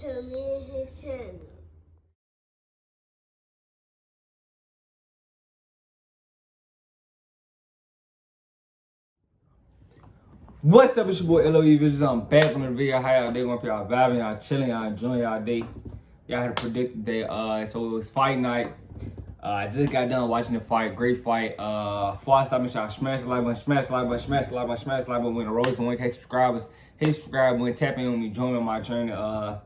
to me and his channel. What's up, it's your boy LOE Visions. I'm back on the video. How y'all day going? Y'all vibing, y'all chilling, y'all enjoying y'all day. Y'all had to predict the day. So it was fight night. I just got done watching the fight. Great fight. Before I start, make sure y'all smash the like button, smash the like button, smash the like button, smash the like button. When the road to 1K subscribers, hit subscribe button, tap in on me, join me on my journey. So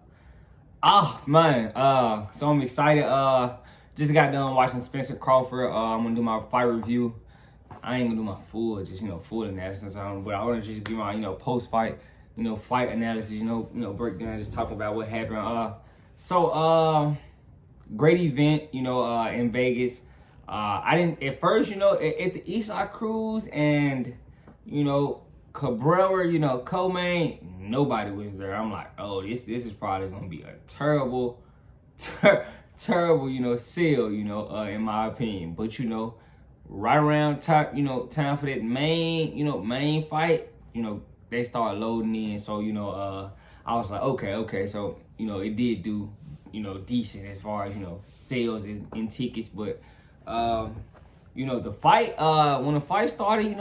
I'm excited. Just got done watching Spence and Crawford. I'm gonna do my fight review. I ain't gonna do my full, full analysis on, but I want to just give my, post-fight, fight analysis, breakdown, just talking about what happened. Great event, in Vegas. I didn't, at first, at the Eastside Cruise and, Cabrera, co-main, nobody was there. I'm like, oh, this is probably gonna be a terrible, terrible, sale, in my opinion. But, right around time for that main fight, they started loading in. So, I was like, okay. So, it did do, decent as far as, sales in tickets. But, the fight, when the fight started,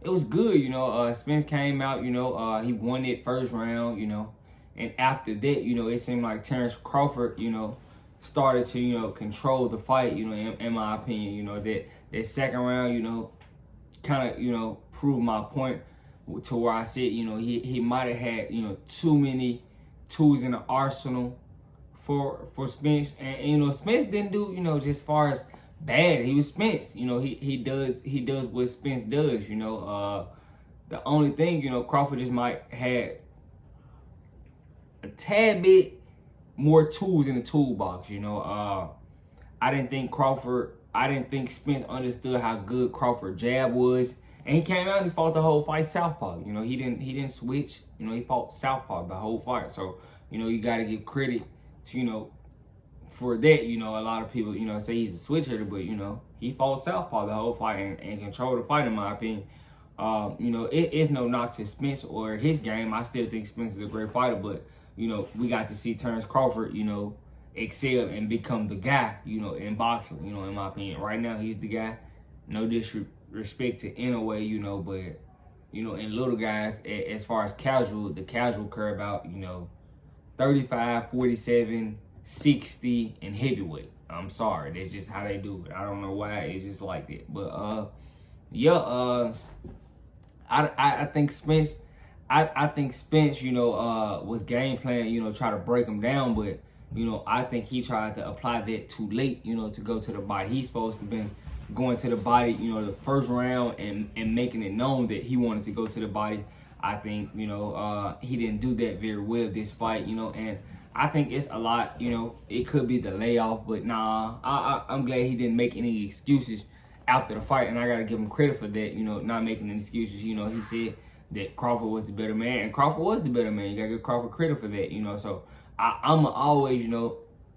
it was good. Spence came out, he won it first round, and after that, it seemed like Terence Crawford, started to, control the fight, in my opinion, that second round, kind of, proved my point to where I said, he might have had, too many tools in the arsenal for Spence. And Spence didn't do, just as far as bad. He was Spence, he does what Spence does, the only thing, Crawford just might had a tad bit more tools in the toolbox, I didn't think Spence understood how good Crawford jab was. And he came out and he fought the whole fight southpaw. He didn't switch. He fought southpaw the whole fight. So, you gotta give credit to, for that. A lot of people, say he's a switch hitter, but he fought southpaw the whole fight and controlled the fight, in my opinion. It's no knock to Spence or his game. I still think Spence is a great fighter, but we got to see Terence Crawford, excel and become the guy, in boxing, in my opinion. Right now, he's the guy. No disrespect to Inoue, but, in little guys, as far as the casual care about, 35, 47, 60, and heavyweight. I'm sorry. That's just how they do it. I don't know why. It's just like that. But, I think Spence... I think Spence, was game plan, try to break him down, but, I think he tried to apply that too late, to go to the body. He's supposed to have been going to the body, the first round and making it known that he wanted to go to the body. I think, he didn't do that very well this fight, and I think it's a lot, it could be the layoff, but nah, I'm glad he didn't make any excuses after the fight, and I got to give him credit for that, not making any excuses. He said that Crawford was the better man, and Crawford was the better man. You gotta give Crawford credit for that, So I'm always,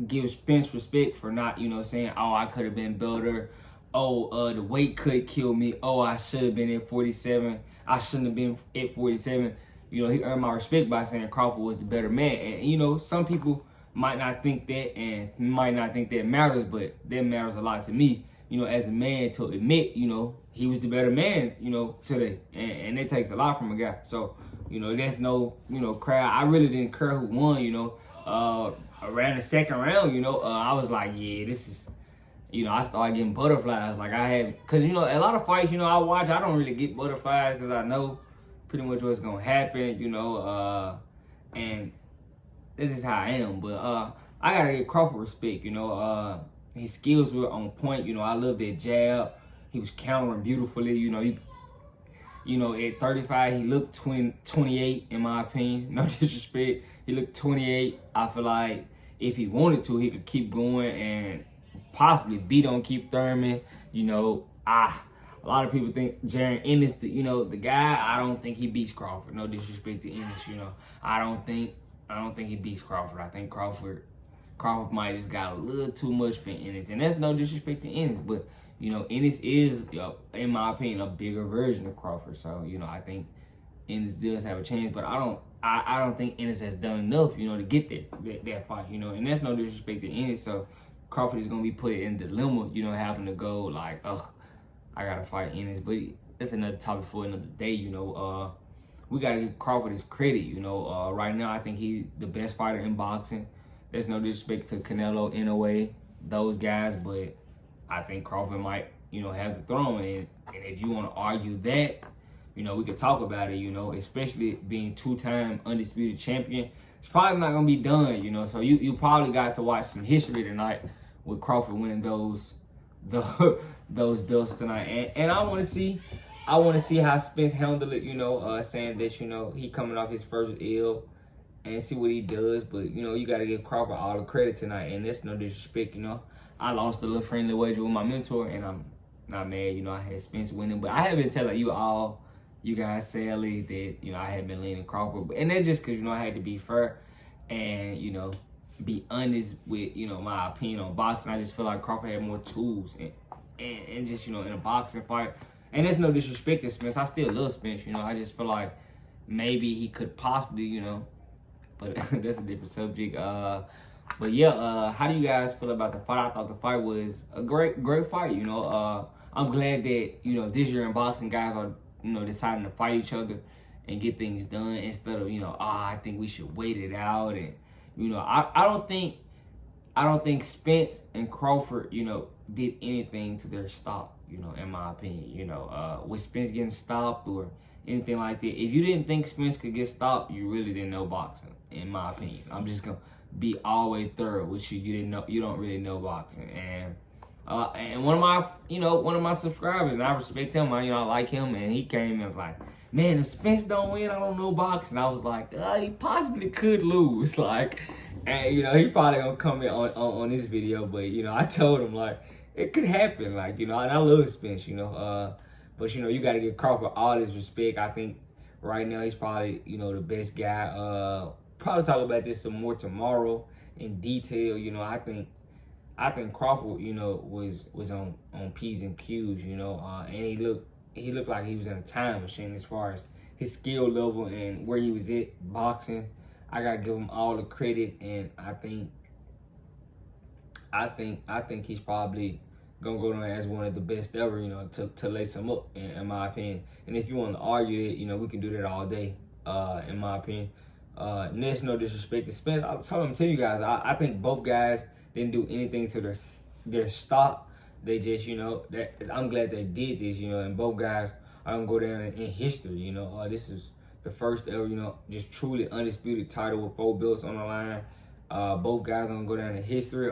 give Spence respect for not, saying, oh, I could have been better. Oh, the weight could kill me. Oh, I should have been at 47. I shouldn't have been at 47. He earned my respect by saying Crawford was the better man. And, some people might not think that and might not think that matters, but that matters a lot to me, as a man, to admit, he was the better man, today. And it takes a lot from a guy. So, there's no, crowd. I really didn't care who won, around the second round, I was like, yeah, this is, I started getting butterflies. Like I had, because, a lot of fights, I watch, I don't really get butterflies because I know pretty much what's going to happen, and this is how I am. But I got to give Crawford respect, his skills were on point. I love that jab. He was countering beautifully. At 35, he looked 28, in my opinion. No disrespect. He looked 28. I feel like if he wanted to, he could keep going and possibly beat on Keith Thurman. A lot of people think Jaron Ennis, the guy. I don't think he beats Crawford. No disrespect to Ennis. I don't think he beats Crawford. I think Crawford might just got a little too much for Ennis. And that's no disrespect to Ennis, but, Ennis is, in my opinion, a bigger version of Crawford. So, I think Ennis does have a chance, but I don't think Ennis has done enough, you know, to get that fight, you know. And that's no disrespect to Ennis. So Crawford is gonna be put in the dilemma, you know, having to go like, oh, I gotta fight Ennis. But that's another topic for another day, you know. We gotta give Crawford his credit, you know. Right now, I think he's the best fighter in boxing. There's no disrespect to Canelo, Inoue, those guys, but I think Crawford might, you know, have the throne. And if you want to argue that, you know, we could talk about it, you know, especially being two-time undisputed champion. It's probably not going to be done, you know. So you probably got to watch some history tonight with Crawford winning those belts tonight. And I want to see how Spence handled it, you know, saying that, you know, he coming off his first L and see what he does. But, you know, you got to give Crawford all the credit tonight. And that's no disrespect, you know. I lost a little friendly wager with my mentor, and I'm not mad. You know, I had Spence winning. But I have been telling you guys sadly, that, you know, I had been leaning Crawford. And that's just because, you know, I had to be fair and, you know, be honest with, you know, my opinion on boxing. I just feel like Crawford had more tools and just, you know, in a boxing fight. And there's no disrespect to Spence. I still love Spence, you know. I just feel like maybe he could possibly, you know, but that's a different subject. But yeah, how do you guys feel about the fight? I thought the fight was a great fight, you know. I'm glad that, you know, this year in boxing, guys are, you know, deciding to fight each other and get things done instead of, you know, I think we should wait it out. And, you know, I don't think Spence and Crawford, you know, did anything to their stop, you know, in my opinion. You know, with Spence getting stopped or anything like that, if you didn't think Spence could get stopped, you really didn't know boxing, in my opinion. I'm just gonna be all the way thorough with you. You don't really know boxing. And one of my subscribers, and I respect him, I like him, and he came and was like, man, if Spence don't win, I don't know boxing. I was like, he possibly could lose. Like, and, you know, he probably gonna come in on this video, but, you know, I told him, like, it could happen. Like, you know, and I love Spence, you know. But, you know, you got to give Crawford all his respect. I think right now he's probably, you know, the best guy. Probably talk about this some more tomorrow in detail. You know, I think Crawford, you know, was on P's and Q's, you know, and he looked like he was in a time machine as far as his skill level and where he was at boxing. I gotta give him all the credit, and I think he's probably gonna go down as one of the best ever, you know, to lace him up, in my opinion. And if you want to argue that, you know, we can do that all day, in my opinion. And there's no disrespect to Spence. I'm telling you guys, I think both guys didn't do anything to their stop. They just, you know, I'm glad they did this, you know, and both guys are gonna go down in history, you know. This is the first ever, you know, just truly undisputed title with 4 belts on the line. Both guys are gonna go down in history.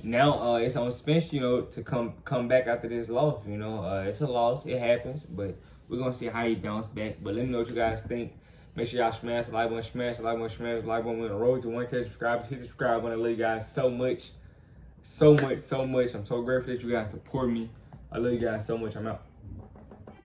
Now it's on Spence, you know, to come back after this loss. You know, it's a loss, it happens, but we're gonna see how he bounce back. But let me know what you guys think. Make sure y'all smash the like button, smash the like button, smash the like button. We're on the road to 1K subscribers. Hit the subscribe button. I love you guys so much. I'm so grateful that you guys support me. I love you guys so much. I'm out.